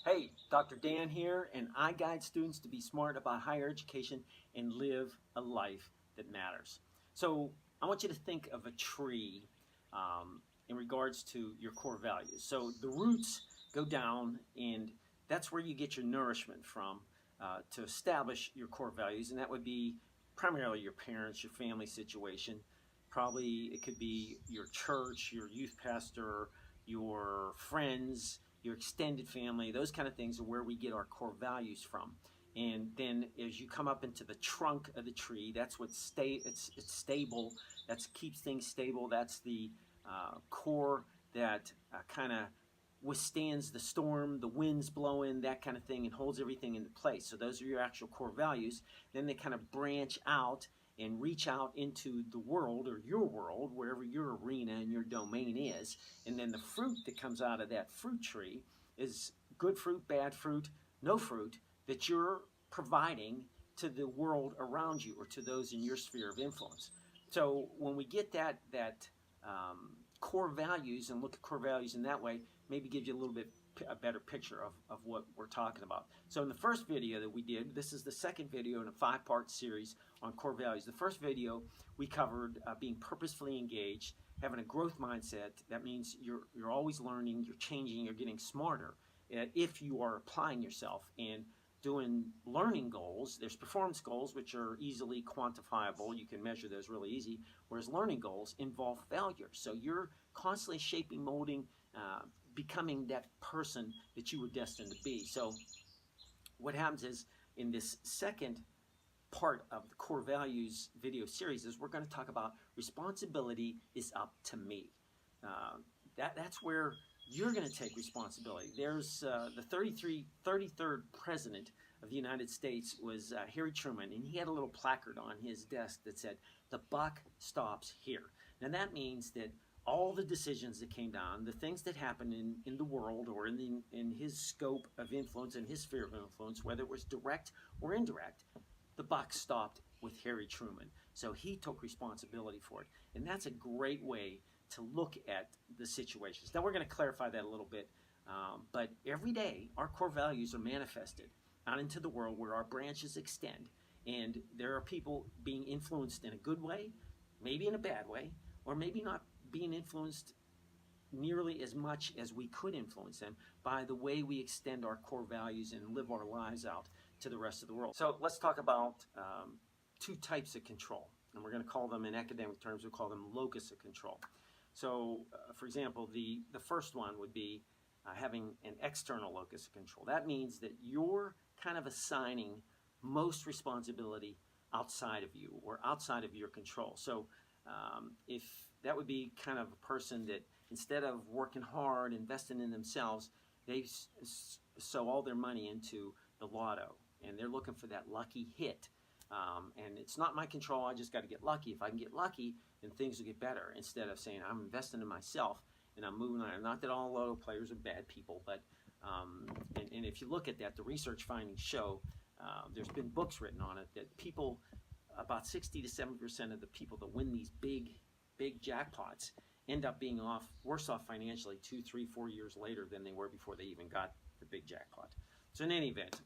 Hey, Dr. Dan here, and I guide students to be smart about higher education and live a life that matters. So, I want you to think of a tree in regards to your core values. So, the roots go down, and that's where you get your nourishment from to establish your core values, and that would be primarily your parents, your family situation. Probably it could be your church, your youth pastor, your friends, your extended family. Those kind of things are where we get our core values from. And then as you come up into the trunk of the tree, that's what it's stable. That keeps things stable. That's the core that kind of withstands the storm, the winds blowing, that kind of thing, and holds everything into place. So those are your actual core values. Then they kind of branch out and reach out into the world, or your world, wherever your arena and your domain is. And then the fruit that comes out of that fruit tree is good fruit, bad fruit, no fruit that you're providing to the world around you or to those in your sphere of influence. So when we get that core values and look at core values in that way, maybe gives you a little bit a better picture of what we're talking about. So in the first video that we did, this is the second video in a 5-part series on core values. The first video we covered being purposefully engaged, having a growth mindset. That means you're always learning, you're changing, you're getting smarter if you are applying yourself and doing learning goals. There's performance goals, which are easily quantifiable. You can measure those really easy, whereas learning goals involve failure. So you're constantly shaping, molding, becoming that person that you were destined to be. So what happens is in this second part of the core values video series is we're going to talk about responsibility is up to me. That's where you're going to take responsibility. There's the 33rd president of the United States was Harry Truman, and he had a little placard on his desk that said, "The buck stops here." Now that means that all the decisions that came down, the things that happened in the world or in his scope of influence, in his sphere of influence, whether it was direct or indirect, the buck stopped with Harry Truman. So he took responsibility for it. And that's a great way to look at the situations. Now we're going to clarify that a little bit, but every day our core values are manifested out into the world where our branches extend. And there are people being influenced in a good way, maybe in a bad way, or maybe not being influenced nearly as much as we could influence them by the way we extend our core values and live our lives out to the rest of the world. So let's talk about two types of control, and we're going to call them, in academic terms, we'll call them locus of control. So for example, the first one would be having an external locus of control. That means that you're kind of assigning most responsibility outside of you or outside of your control. So if that would be kind of a person that instead of working hard, investing in themselves, they sow all their money into the lotto, and they're looking for that lucky hit. And it's not my control, I just got to get lucky. If I can get lucky, then things will get better, instead of saying I'm investing in myself and I'm moving on. Not that all lotto players are bad people, but and if you look at that, the research findings show, there's been books written on it, that people, about 60 to 70% of the people that win these big jackpots end up being worse off financially 2, 3, 4 years later than they were before they even got the big jackpot. So in any event,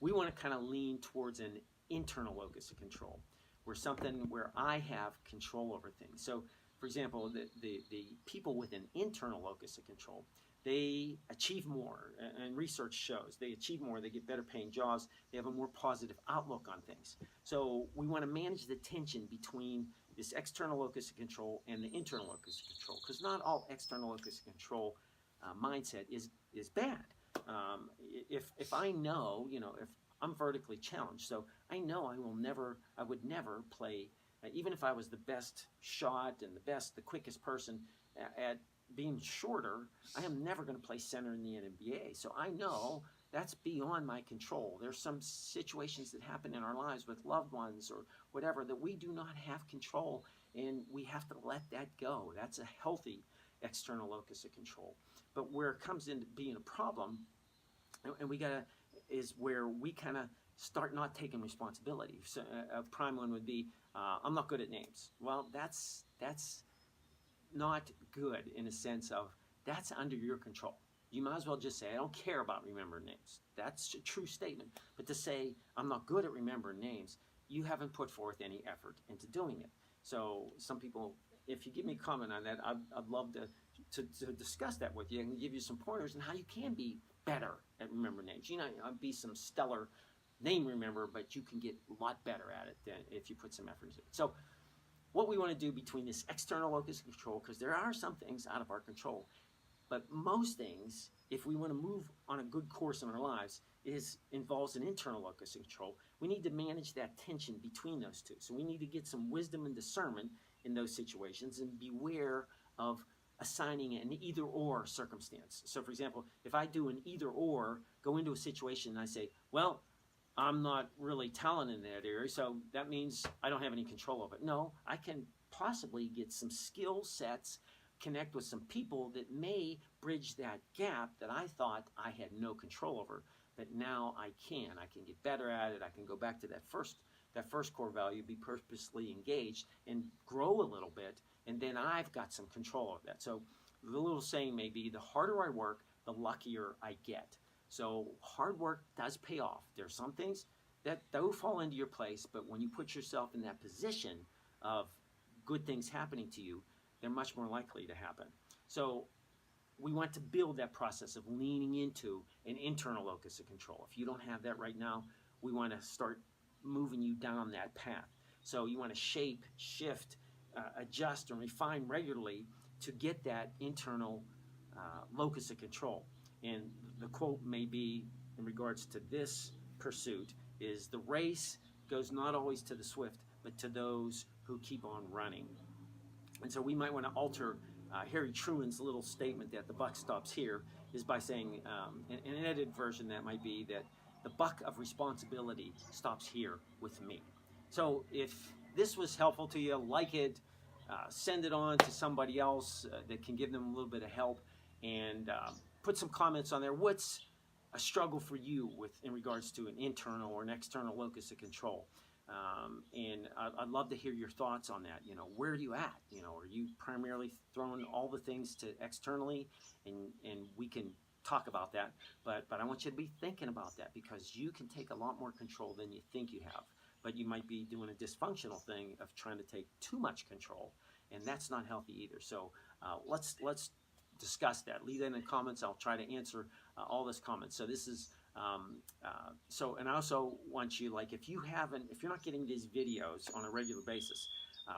we want to kind of lean towards an internal locus of control, where I have control over things. So for example, the people with an internal locus of control, they achieve more, and research shows they achieve more, they get better paying jobs, they have a more positive outlook on things. So we want to manage the tension between this external locus of control and the internal locus of control, because not all external locus of control mindset is bad. If I know, if I'm vertically challenged, so I know I would never play, even if I was the best shot and the quickest person at being shorter, I am never going to play center in the NBA. So I know that's beyond my control. There's some situations that happen in our lives with loved ones or whatever that we do not have control, and we have to let that go. That's a healthy external locus of control. But where it comes into being a problem, and is where we kind of start not taking responsibility. So a prime one would be, I'm not good at names. Well, that's not good, in a sense of that's under your control. you might as well just say, I don't care about remembering names. That's a true statement. But to say, I'm not good at remembering names, you haven't put forth any effort into doing it. So some people, if you give me a comment on that, I'd love to discuss that with you and give you some pointers on how you can be better at remembering names. You know, I'd be some stellar name remember, but you can get a lot better at it than if you put some effort into it. So what we want to do between this external locus of control, because there are some things out of our control, but most things, if we want to move on a good course in our lives, involves an internal locus of control. We need to manage that tension between those two. So we need to get some wisdom and discernment in those situations and beware of assigning an either-or circumstance. So for example, if I do an either-or, go into a situation and I say, well, I'm not really talented in that area, so that means I don't have any control of it. No, I can possibly get some skill sets, connect with some people that may bridge that gap that I thought I had no control over, but now I can. I can get better at it. I can go back to that first core value, be purposely engaged, and grow a little bit, and then I've got some control of that. So the little saying may be, the harder I work, the luckier I get. So hard work does pay off. There are some things that don't fall into your place, but when you put yourself in that position of good things happening to you, they're much more likely to happen. So we want to build that process of leaning into an internal locus of control. If you don't have that right now, we want to start moving you down that path. So you want to shape, shift, adjust, and refine regularly to get that internal locus of control. And the quote may be, in regards to this pursuit, is the race goes not always to the swift, but to those who keep on running. And so we might want to alter Harry Truman's little statement that the buck stops here, is by saying, in an edited version, that might be that the buck of responsibility stops here with me. So if this was helpful to you, like it, send it on to somebody else that can give them a little bit of help, and put some comments on there. What's a struggle for you in regards to an internal or an external locus of control? And I'd love to hear your thoughts on that. You know, where are you at? You know, are you primarily throwing all the things to externally? And we can talk about that. But I want you to be thinking about that, because you can take a lot more control than you think you have. But you might be doing a dysfunctional thing of trying to take too much control, and that's not healthy either. So let's discuss that. Leave that in the comments. I'll try to answer all those comments. So this is and I also want you, like, if you're not getting these videos on a regular basis,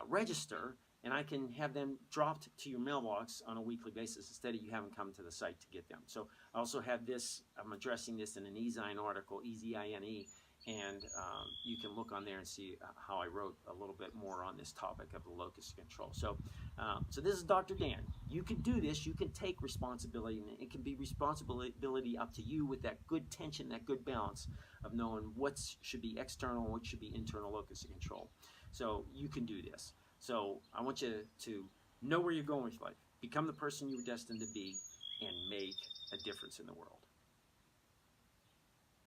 register, and I can have them dropped to your mailbox on a weekly basis instead of you having come to the site to get them. So I also have this, I'm addressing this in an eZine article, E-Z-I-N-E, and you can look on there and see how I wrote a little bit more on this topic of the locus of control. So this is Dr. Dan. You can do this. You can take responsibility, and it can be responsibility up to you with that good tension, that good balance of knowing what should be external and what should be internal locus of control. So you can do this. So I want you to know where you're going with life. Become the person you were destined to be, and make a difference in the world.